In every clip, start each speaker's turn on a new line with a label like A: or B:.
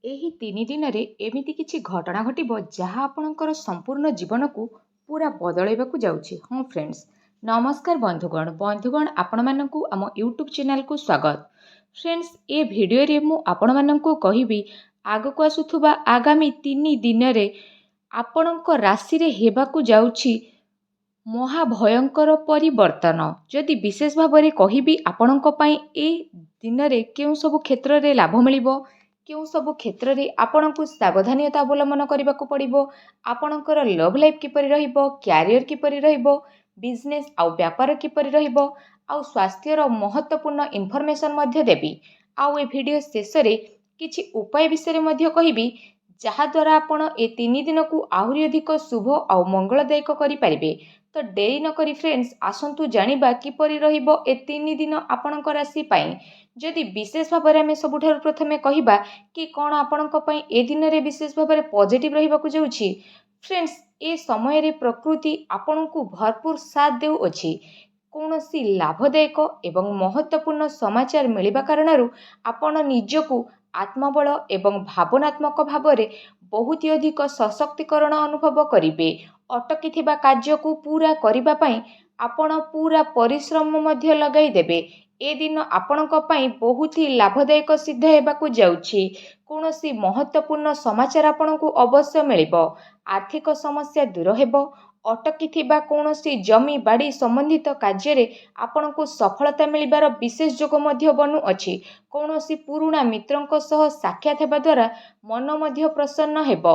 A: ଏହି 3 ଦିନରେ ଏମିତି କିଛି ଘଟଣା ଘଟିବ ଯାହା ଆପଣଙ୍କର ସମ୍ପୂର୍ଣ୍ଣ ଜୀବନକୁ ପୁରା ବଦଳାଇବାକୁ ଯାଉଛି। ହଁ ଫ୍ରେଣ୍ଡସ୍, ନମସ୍କାର ବନ୍ଧୁଗଣ ଆପଣମାନଙ୍କୁ ଆମ ୟୁଟ୍ୟୁବ୍ ଚ୍ୟାନେଲକୁ ସ୍ୱାଗତ। ଫ୍ରେଣ୍ଡସ୍, ଏ ଭିଡ଼ିଓରେ ମୁଁ ଆପଣମାନଙ୍କୁ କହିବି ଆଗକୁ ଆସୁଥିବା ଆଗାମୀ 3 ଦିନରେ ଆପଣଙ୍କ ରାଶିରେ ହେବାକୁ ଯାଉଛି ମହାଭୟଙ୍କର ପରିବର୍ତ୍ତନ। ଯଦି ବିଶେଷ ଭାବରେ କହିବି ଆପଣଙ୍କ ପାଇଁ ଏ ଦିନରେ କେଉଁ ସବୁ କ୍ଷେତ୍ରରେ ଲାଭ ମିଳିବ, କେଉଁ ସବୁ କ୍ଷେତ୍ରରେ ଆପଣଙ୍କୁ ସାବଧାନତା ଅବଲମ୍ବନ କରିବାକୁ ପଡ଼ିବ, ଆପଣଙ୍କର ଲଭ୍ ଲାଇଫ୍ କିପରି ରହିବ, କ୍ୟାରିୟର କିପରି ରହିବ, ବିଜନେସ୍ ଆଉ ବ୍ୟାପାର କିପରି ରହିବ, ଆଉ ସ୍ୱାସ୍ଥ୍ୟର ମହତ୍ତ୍ୱପୂର୍ଣ୍ଣ ଇନଫର୍ମେସନ୍ ମଧ୍ୟ ଦେବି। ଆଉ ଏ ଭିଡ଼ିଓ ଶେଷରେ କିଛି ଉପାୟ ବିଷୟରେ ମଧ୍ୟ କହିବି ଯାହାଦ୍ୱାରା ଆପଣ ଏ 3 ଦିନକୁ ଆହୁରି ଅଧିକ ଶୁଭ ଆଉ ମଙ୍ଗଳଦାୟକ କରିପାରିବେ। ତ ଡେରି ନକରି ଫ୍ରେଣ୍ଡସ୍, ଆସନ୍ତୁ ଜାଣିବା କିପରି ରହିବ ଏ 3 ଦିନ ଆପଣଙ୍କ ରାଶି ପାଇଁ। ଯଦି ବିଶେଷ ଭାବରେ ଆମେ ସବୁଠାରୁ ପ୍ରଥମେ କହିବା କି କ'ଣ ଆପଣଙ୍କ ପାଇଁ ଏ ଦିନରେ ବିଶେଷ ଭାବରେ ପଜିଟିଭ୍ ରହିବାକୁ ଯାଉଛି। ଫ୍ରେଣ୍ଡସ୍, ଏ ସମୟରେ ପ୍ରକୃତି ଆପଣଙ୍କୁ ଭରପୁର ସାଥ ଦେଉଅଛି। କୌଣସି ଲାଭଦାୟକ ଏବଂ ମହତ୍ତ୍ୱପୂର୍ଣ୍ଣ ସମାଚାର ମିଳିବା କାରଣରୁ ଆପଣ ନିଜକୁ ଆତ୍ମବଳ ଏବଂ ଭାବନାତ୍ମକ ଭାବରେ ବହୁତ ଅଧିକ ସଶକ୍ତିକରଣ ଅନୁଭବ କରିବେ। ଅଟକିଥିବା କାର୍ଯ୍ୟକୁ ପୂରା କରିବା ପାଇଁ ଆପଣ ପୂରା ପରିଶ୍ରମ ମଧ୍ୟ ଲଗାଇ ଦେବେ। ଏ ଦିନ ଆପଣଙ୍କ ପାଇଁ ବହୁତ ହି ଲାଭଦାୟକ ସିଦ୍ଧ ହେବାକୁ ଯାଉଛି। କୌଣସି ମହତ୍ତ୍ୱପୂର୍ଣ୍ଣ ସମାଚାର ଆପଣଙ୍କୁ ଅବଶ୍ୟ ମିଳିବ। ଆର୍ଥିକ ସମସ୍ୟା ଦୂର ହେବ। ଅଟକିଥିବା କୌଣସି ଜମି ବାଡ଼ି ସମ୍ବନ୍ଧିତ କାର୍ଯ୍ୟରେ ଆପଣଙ୍କୁ ସଫଳତା ମିଳିବାର ବିଶେଷ ଯୋଗ ମଧ୍ୟ ବନୁଅଛି। କୌଣସି ପୁରୁଣା ମିତ୍ରଙ୍କ ସହ ସାକ୍ଷାତ ହେବା ଦ୍ୱାରା ମନ ମଧ୍ୟ ପ୍ରସନ୍ନ ହେବ।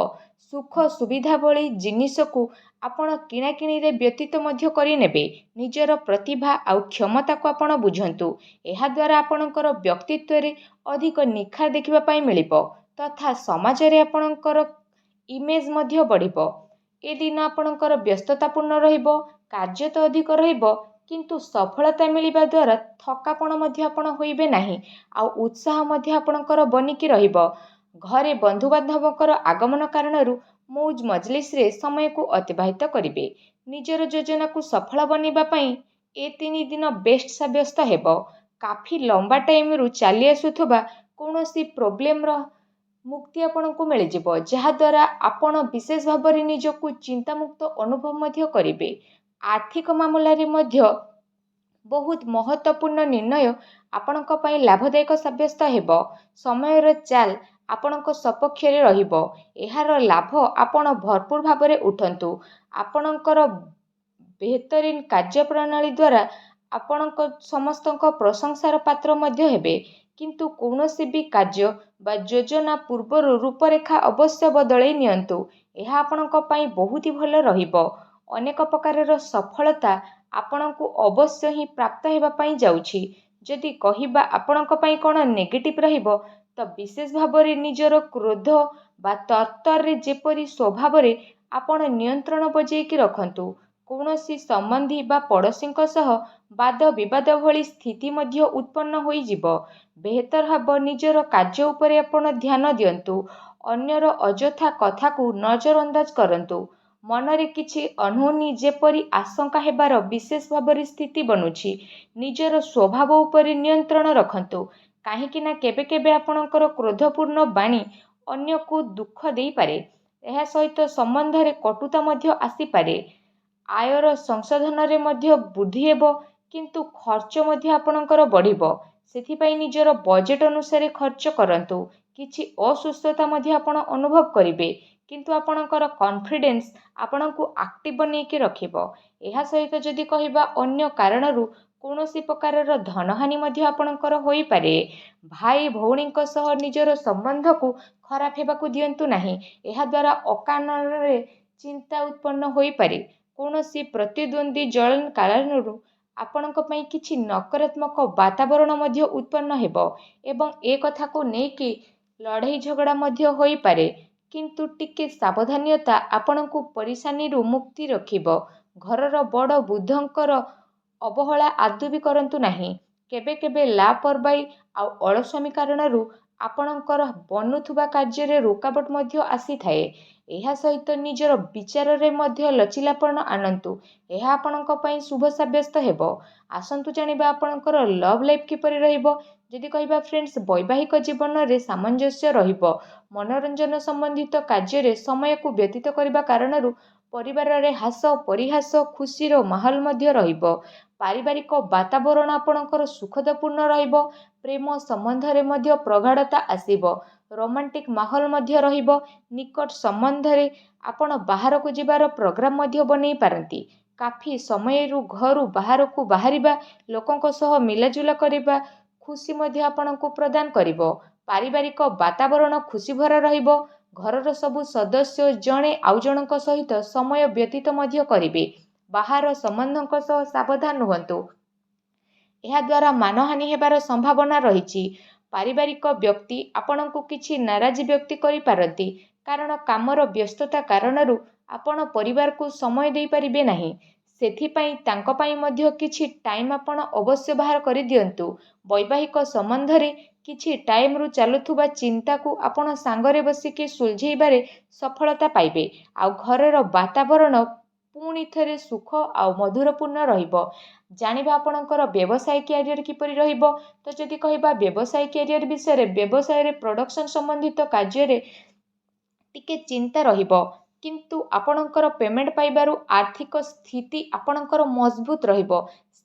A: ସୁଖ ସୁବିଧା ଭଳି ଜିନିଷକୁ ଆପଣ କିଣାକିଣିରେ ବ୍ୟତୀତ ମଧ୍ୟ କରିନେବେ। ନିଜର ପ୍ରତିଭା ଆଉ କ୍ଷମତାକୁ ଆପଣ ବୁଝନ୍ତୁ। ଏହାଦ୍ୱାରା ଆପଣଙ୍କର ବ୍ୟକ୍ତିତ୍ୱରେ ଅଧିକ ନିଖାର ଦେଖିବା ପାଇଁ ମିଳିବ ତଥା ସମାଜରେ ଆପଣଙ୍କର ଇମେଜ୍ ମଧ୍ୟ ବଢ଼ିବ। ଏ ଦିନ ଆପଣଙ୍କର ବ୍ୟସ୍ତତାପୂର୍ଣ୍ଣ ରହିବ। କାର୍ଯ୍ୟ ତ ଅଧିକ ରହିବ, କିନ୍ତୁ ସଫଳତା ମିଳିବା ଦ୍ୱାରା ଥକାପଣ ମଧ୍ୟ ଆପଣ ହୋଇବେ ନାହିଁ। ଆଉ ଉତ୍ସାହ ମଧ୍ୟ ଆପଣଙ୍କର ବନିକି ରହିବ। ଘରେ ବନ୍ଧୁବାନ୍ଧବଙ୍କର ଆଗମନ କାରଣରୁ ମୌଜ ମଜଲିସରେ ସମୟକୁ ଅତିବାହିତ କରିବେ। ନିଜର ଯୋଜନାକୁ ସଫଳ ବନେଇବା ପାଇଁ ଏ 3 ଦିନ ବେଷ୍ଟ ସାବ୍ୟସ୍ତ ହେବ। କାଫି ଲମ୍ବା ଟାଇମରୁ ଚାଲି ଆସୁଥିବା କୌଣସି ପ୍ରୋବ୍ଲେମର ମୁକ୍ତି ଆପଣଙ୍କୁ ମିଳିଯିବ, ଯାହାଦ୍ୱାରା ଆପଣ ବିଶେଷ ଭାବରେ ନିଜକୁ ଚିନ୍ତାମୁକ୍ତ ଅନୁଭବ ମଧ୍ୟ କରିବେ। ଆର୍ଥିକ ମାମଲାରେ ମଧ୍ୟ ବହୁତ ମହତ୍ତ୍ୱପୂର୍ଣ୍ଣ ନିର୍ଣ୍ଣୟ ଆପଣଙ୍କ ପାଇଁ ଲାଭଦାୟକ ସାବ୍ୟସ୍ତ ହେବ। ସମୟର ଚାଲ ଆପଣଙ୍କ ସପକ୍ଷରେ ରହିବ। ଏହାର ଲାଭ ଆପଣ ଭରପୁର ଭାବରେ ଉଠନ୍ତୁ। ଆପଣଙ୍କର ବେହତରିନ କାର୍ଯ୍ୟପ୍ରଣାଳୀ ଦ୍ୱାରା ଆପଣଙ୍କ ସମସ୍ତଙ୍କ ପ୍ରଶଂସାର ପାତ୍ର ମଧ୍ୟ ହେବେ। କିନ୍ତୁ କୌଣସି ବି କାର୍ଯ୍ୟ ବା ଯୋଜନା ପୂର୍ବରୁ ରୂପରେଖା ଅବଶ୍ୟ ବଦଳାଇ ନିଅନ୍ତୁ। ଏହା ଆପଣଙ୍କ ପାଇଁ ବହୁତ ଭଲ ରହିବ। ଅନେକ ପ୍ରକାରର ସଫଳତା ଆପଣଙ୍କୁ ଅବଶ୍ୟ ହିଁ ପ୍ରାପ୍ତ ହେବା ପାଇଁ ଯାଉଛି। ଯଦି କହିବା ଆପଣଙ୍କ ପାଇଁ କ'ଣ ନେଗେଟିଭ୍ ରହିବ, ତ ବିଶେଷ ଭାବରେ ନିଜର କ୍ରୋଧ ବା ତରତରରେ ଯେପରି ସ୍ୱଭାବରେ ଆପଣ ନିୟନ୍ତ୍ରଣ ବଜାଇକି ରଖନ୍ତୁ। କୌଣସି ସମ୍ବନ୍ଧୀ ବା ପଡ଼ୋଶୀଙ୍କ ସହ ବାଦ ବିବାଦ ଭଳି ସ୍ଥିତି ମଧ୍ୟ ଉତ୍ପନ୍ନ ହୋଇଯିବ। ବେହତର ହେବ ନିଜର କାର୍ଯ୍ୟ ଉପରେ ଆପଣ ଧ୍ୟାନ ଦିଅନ୍ତୁ। ଅନ୍ୟର ଅଯଥା କଥାକୁ ନଜରଅନ୍ଦାଜ କରନ୍ତୁ। ମନରେ କିଛି ଅନହୋନି ଯେପରି ଆଶଙ୍କା ହେବାର ବିଶେଷ ଭାବରେ ସ୍ଥିତି ବନୁଛି। ନିଜର ସ୍ୱଭାବ ଉପରେ ନିୟନ୍ତ୍ରଣ ରଖନ୍ତୁ। କାହିଁକି ନା କେବେ କେବେ ଆପଣଙ୍କର କ୍ରୋଧପୂର୍ଣ୍ଣ ବାଣୀ ଅନ୍ୟକୁ ଦୁଃଖ ଦେଇପାରେ। ଏହା ସହିତ ସମ୍ବନ୍ଧରେ କଟୁତା ମଧ୍ୟ ଆସିପାରେ। ଆୟର ସଂଶୋଧନରେ ମଧ୍ୟ ବୃଦ୍ଧି ହେବ, କିନ୍ତୁ ଖର୍ଚ୍ଚ ମଧ୍ୟ ଆପଣଙ୍କର ବଢ଼ିବ। ସେଥିପାଇଁ ନିଜର ବଜେଟ୍ ଅନୁସାରେ ଖର୍ଚ୍ଚ କରନ୍ତୁ। କିଛି ଅସୁସ୍ଥତା ମଧ୍ୟ ଆପଣ ଅନୁଭବ କରିବେ, କିନ୍ତୁ ଆପଣଙ୍କର କନଫିଡେନ୍ସ ଆପଣଙ୍କୁ ଆକ୍ଟିଭ୍ ବନେଇକି ରଖିବ। ଏହା ସହିତ ଯଦି କହିବା ଅନ୍ୟ କାରଣରୁ କୌଣସି ପ୍ରକାରର ଧନହାନି ମଧ୍ୟ ଆପଣଙ୍କର ହୋଇପାରେ। ଭାଇ ଭଉଣୀଙ୍କ ସହ ନିଜର ସମ୍ବନ୍ଧକୁ ଖରାପ ହେବାକୁ ଦିଅନ୍ତୁ ନାହିଁ। ଏହାଦ୍ୱାରା ଅକାରଣରେ ଚିନ୍ତା ଉତ୍ପନ୍ନ ହୋଇପାରେ। କୌଣସି ପ୍ରତିଦ୍ୱନ୍ଦ୍ୱୀ ଜଳନ କାରଣରୁ ଆପଣଙ୍କ ପାଇଁ କିଛି ନକାରାତ୍ମକ ବାତାବରଣ ମଧ୍ୟ ଉତ୍ପନ୍ନ ହେବ ଏବଂ ଏ କଥାକୁ ନେଇକି ଲଢ଼େଇ ଝଗଡ଼ା ମଧ୍ୟ ହୋଇପାରେ। କିନ୍ତୁ ଟିକେ ସାବଧାନତା ଆପଣଙ୍କୁ ପରିଶାନୀରୁ ମୁକ୍ତି ରଖିବ। ଘରର ବଡ଼ ବୃଦ୍ଧଙ୍କର ଅବହେଳା ଆଦୌ ବି କରନ୍ତୁ ନାହିଁ। କେବେ କେବେ ଲାପରବାହୀ ଆଉ ଅଳସୁଆମୀ କାରଣରୁ ଆପଣଙ୍କର ବନୁଥିବା କାର୍ଯ୍ୟରେ ରୋକାବଟ ମଧ୍ୟ ଆସିଥାଏ। ଏହା ସହିତ ନିଜର ବିଚାରରେ ମଧ୍ୟ ଲଚିଲାପଣ ଆଣନ୍ତୁ। ଏହା ଆପଣଙ୍କ ପାଇଁ ଶୁଭ ସାବ୍ୟସ୍ତ ହେବ। ଆସନ୍ତୁ ଜାଣିବା ଆପଣଙ୍କର ଲଭ୍ ଲାଇଫ୍ କିପରି ରହିବ। ଯଦି କହିବା ଫ୍ରେଣ୍ଡସ୍ ବୈବାହିକ ଜୀବନରେ ସାମଞ୍ଜସ୍ୟ ରହିବ। ମନୋରଞ୍ଜନ ସମ୍ବନ୍ଧିତ କାର୍ଯ୍ୟରେ ସମୟକୁ ବ୍ୟତୀତ କରିବା କାରଣରୁ ପରିବାରରେ ହାସ ପରିହାସ ଖୁସିର ମାହୋଲ ମଧ୍ୟ ରହିବ। ପାରିବାରିକ ବାତାବରଣ ଆପଣଙ୍କର ସୁଖଦପୂର୍ଣ୍ଣ ରହିବ। ପ୍ରେମ ସମ୍ବନ୍ଧରେ ମଧ୍ୟ ପ୍ରଗାଢ଼ତା ଆସିବ। ରୋମାଣ୍ଟିକ ମାହୋଲ ମଧ୍ୟ ରହିବ। ନିକଟ ସମ୍ବନ୍ଧରେ ଆପଣ ବାହାରକୁ ଯିବାର ପ୍ରୋଗ୍ରାମ ମଧ୍ୟ ବନେଇ ପାରନ୍ତି। କାଫି ସମୟରୁ ଘରୁ ବାହାରକୁ ବାହାରିବା, ଲୋକଙ୍କ ସହ ମିଲାଜୁଲା କରିବା ଖୁସି ମଧ୍ୟ ଆପଣଙ୍କୁ ପ୍ରଦାନ କରିବ। ପାରିବାରିକ ବାତାବରଣ ଖୁସି ଭରା ରହିବ। ଘରର ସବୁ ସଦସ୍ୟ ଜଣେ ଆଉ ଜଣଙ୍କ ସହିତ ସମୟ ବ୍ୟତୀତ ମଧ୍ୟ କରିବେ। ବାହାର ସମ୍ବନ୍ଧଙ୍କ ସହ ସାବଧାନ ରୁହନ୍ତୁ। ଏହାଦ୍ୱାରା ମାନହାନି ହେବାର ସମ୍ଭାବନା ରହିଛି। ପାରିବାରିକ ବ୍ୟକ୍ତି ଆପଣଙ୍କୁ କିଛି ନାରାଜ ବ୍ୟକ୍ତି କରିପାରନ୍ତି, କାରଣ କାମର ବ୍ୟସ୍ତତା କାରଣରୁ ଆପଣ ପରିବାରକୁ ସମୟ ଦେଇପାରିବେ ନାହିଁ। ସେଥିପାଇଁ ତାଙ୍କ ପାଇଁ ମଧ୍ୟ କିଛି ଟାଇମ୍ ଆପଣ ଅବଶ୍ୟ ବାହାର କରିଦିଅନ୍ତୁ। ବୈବାହିକ ସମ୍ବନ୍ଧରେ କିଛି ଟାଇମ୍ରୁ ଚାଲୁଥିବା ଚିନ୍ତାକୁ ଆପଣ ସାଙ୍ଗରେ ବସିକି ସୁଲଝେଇବାରେ ସଫଳତା ପାଇବେ। ଆଉ ଘରର ବାତାବରଣ ପୁଣି ଥରେ ସୁଖ ଆଉ ମଧୁରପୂର୍ଣ୍ଣ ରହିବ। ଜାଣିବା ଆପଣଙ୍କର ବ୍ୟବସାୟ କ୍ୟାରିୟର କିପରି ରହିବ। ତ ଯଦି କହିବା ବ୍ୟବସାୟ କ୍ୟାରିୟର ବିଷୟରେ, ବ୍ୟବସାୟରେ ପ୍ରଡକ୍ସନ ସମ୍ବନ୍ଧିତ କାର୍ଯ୍ୟରେ ଟିକେ ଚିନ୍ତା ରହିବ, କିନ୍ତୁ ଆପଣଙ୍କର ପେମେଣ୍ଟ ପାଇବାରୁ ଆର୍ଥିକ ସ୍ଥିତି ଆପଣଙ୍କର ମଜବୁତ ରହିବ।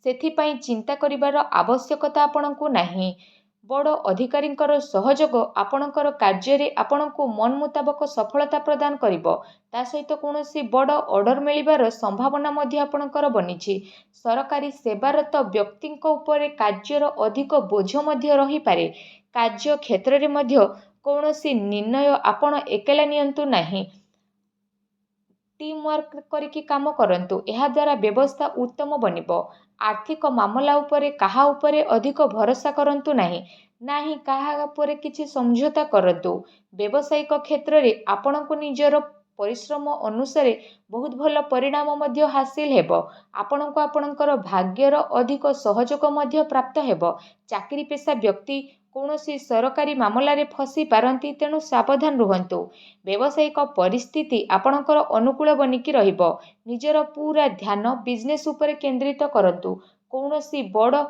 A: ସେଥିପାଇଁ ଚିନ୍ତା କରିବାର ଆବଶ୍ୟକତା ଆପଣଙ୍କୁ ନାହିଁ। ବଡ଼ ଅଧିକାରୀଙ୍କର ସହଯୋଗ ଆପଣଙ୍କର କାର୍ଯ୍ୟରେ ଆପଣଙ୍କୁ ମନ ମୁତାବକ ସଫଳତା ପ୍ରଦାନ କରିବ। ତା ସହିତ କୌଣସି ବଡ଼ ଅର୍ଡର ମିଳିବାର ସମ୍ଭାବନା ମଧ୍ୟ ଆପଣଙ୍କର ବନିଛି। ସରକାରୀ ସେବାରତ ବ୍ୟକ୍ତିଙ୍କ ଉପରେ କାର୍ଯ୍ୟର ଅଧିକ ବୋଝ ମଧ୍ୟ ରହିପାରେ। କାର୍ଯ୍ୟ କ୍ଷେତ୍ରରେ ମଧ୍ୟ କୌଣସି ନିର୍ଣ୍ଣୟ ଆପଣ ଏକଲା ନିଅନ୍ତୁ ନାହିଁ। ଟିମ୍ ୱାର୍କ କରିକି କାମ କରନ୍ତୁ। ଏହାଦ୍ୱାରା ବ୍ୟବସ୍ଥା ଉତ୍ତମ ବନିବ। ଆର୍ଥିକ ମାମଲା ଉପରେ କାହା ଉପରେ ଅଧିକ ଭରସା କରନ୍ତୁ ନାହିଁ। ନାହିଁ କାହା ଉପରେ କିଛି ସମଝୋତା କରନ୍ତୁ। ବ୍ୟବସାୟିକ କ୍ଷେତ୍ରରେ ଆପଣଙ୍କୁ ନିଜର ପରିଶ୍ରମ ଅନୁସାରେ ବହୁତ ଭଲ ପରିଣାମ ମଧ୍ୟ ହାସିଲ ହେବ। ଆପଣଙ୍କୁ ଆପଣଙ୍କର ଭାଗ୍ୟର ଅଧିକ ସହଯୋଗ ମଧ୍ୟ ପ୍ରାପ୍ତ ହେବ। ଚାକିରି ପେଶା ବ୍ୟକ୍ତି କୌଣସି ସରକାରୀ ମାମଲାରେ ଫସି ପାରନ୍ତି, ତେଣୁ ସାବଧାନ ରୁହନ୍ତୁ। ବ୍ୟବସାୟିକ ପରିସ୍ଥିତି ଆପଣଙ୍କର ଅନୁକୂଳ ବନିକି ରହିବ। ନିଜର ପୁରା ଧ୍ୟାନ ବିଜନେସ୍ ଉପରେ କେନ୍ଦ୍ରିତ କରନ୍ତୁ। କୌଣସି ବଡ଼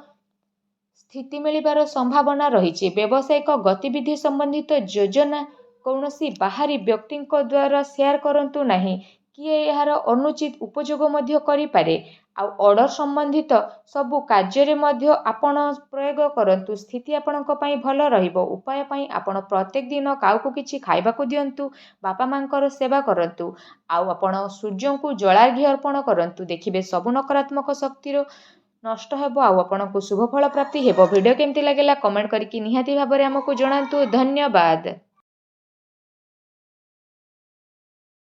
A: ସ୍ଥିତି ମିଳିବାର ସମ୍ଭାବନା ରହିଛି। ବ୍ୟବସାୟିକ ଗତିବିଧି ସମ୍ବନ୍ଧିତ ଯୋଜନା କୌଣସି ବାହାରୀ ବ୍ୟକ୍ତିଙ୍କ ଦ୍ୱାରା ସେୟାର କରନ୍ତୁ ନାହିଁ। କିଏ ଏହାର ଅନୁଚିତ ଉପଯୋଗ ମଧ୍ୟ କରିପାରେ। ଆଉ ଅର୍ଡର ସମ୍ବନ୍ଧିତ ସବୁ କାର୍ଯ୍ୟରେ ମଧ୍ୟ ଆପଣ ପ୍ରୟୋଗ କରନ୍ତୁ। ସ୍ଥିତି ଆପଣଙ୍କ ପାଇଁ ଭଲ ରହିବ। ଉପାୟ ପାଇଁ ଆପଣ ପ୍ରତ୍ୟେକ ଦିନ କାହାକୁ କିଛି ଖାଇବାକୁ ଦିଅନ୍ତୁ। ବାପା ମାଙ୍କର ସେବା କରନ୍ତୁ। ଆଉ ଆପଣ ସୂର୍ଯ୍ୟଙ୍କୁ ଜଳାର୍ଘ୍ୟ ଅର୍ପଣ କରନ୍ତୁ। ଦେଖିବେ ସବୁ ନକାରାତ୍ମକ ଶକ୍ତିର ନଷ୍ଟ ହେବ ଆଉ ଆପଣଙ୍କୁ ଶୁଭ ଫଳ ପ୍ରାପ୍ତି ହେବ। ଭିଡ଼ିଓ କେମିତି ଲାଗିଲା କମେଣ୍ଟ କରିକି ନିହାତି ଭାବରେ ଆମକୁ ଜଣାନ୍ତୁ। ଧନ୍ୟବାଦ।